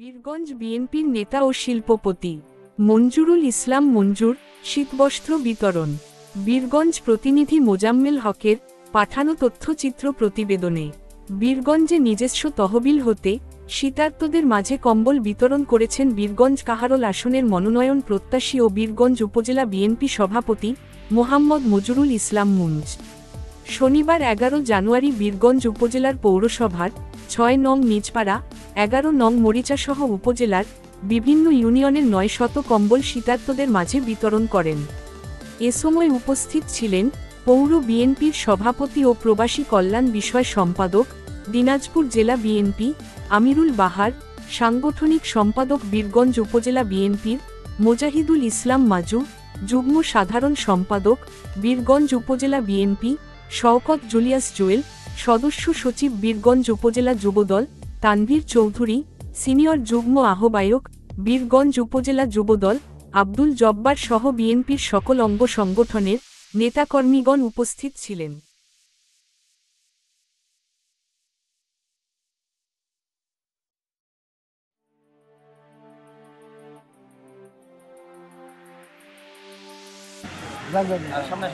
বীরগঞ্জ বিএনপির নেতা ও শিল্পপতি মঞ্জুরুল ইসলাম মঞ্জুর শীতবস্ত্র বিতরণ। বীরগঞ্জ প্রতিনিধি মোজাম্মেল হকের পাঠানো তথ্যচিত্র প্রতিবেদনে। বীরগঞ্জে নিজস্ব তহবিল হতে শীতার্তদের মাঝে কম্বল বিতরণ করেছেন বীরগঞ্জ কাহারোল আসনের মনোনয়ন প্রত্যাশী ও বীরগঞ্জ উপজেলা বিএনপি সভাপতি মোহাম্মদ মজুরুল ইসলাম মুঞ্জ। শনিবার ১১ জানুয়ারি বীরগঞ্জ উপজেলার পৌরসভার ৬ নং নিজপাড়া, ১১ নং মরিচাসহ উপজেলার বিভিন্ন ইউনিয়নের ৯০০ কম্বল শীতার্তদের মাঝে বিতরণ করেন। এ সময় উপস্থিত ছিলেন পৌর বিএনপির সভাপতি ও প্রবাসী কল্যাণ বিষয় সম্পাদক, দিনাজপুর জেলা বিএনপি আমিরুল বাহার, সাংগঠনিক সম্পাদক বীরগঞ্জ উপজেলা বিএনপির মোজাহিদুল ইসলাম মাজু, যুগ্ম সাধারণ সম্পাদক বীরগঞ্জ উপজেলা বিএনপি শওকত জুলিয়াস জুয়েল, সদস্য সচিব বীরগঞ্জ উপজেলা যুবদল তানভীর চৌধুরী, সিনিয়র যুগ্ম আহ্বায়ক বীরগঞ্জ উপজেলা যুবদল আব্দুল জব্বার সহ বিএনপির সকল অঙ্গ সংগঠনের নেতাকর্মীগণ উপস্থিত ছিলেন। সামনে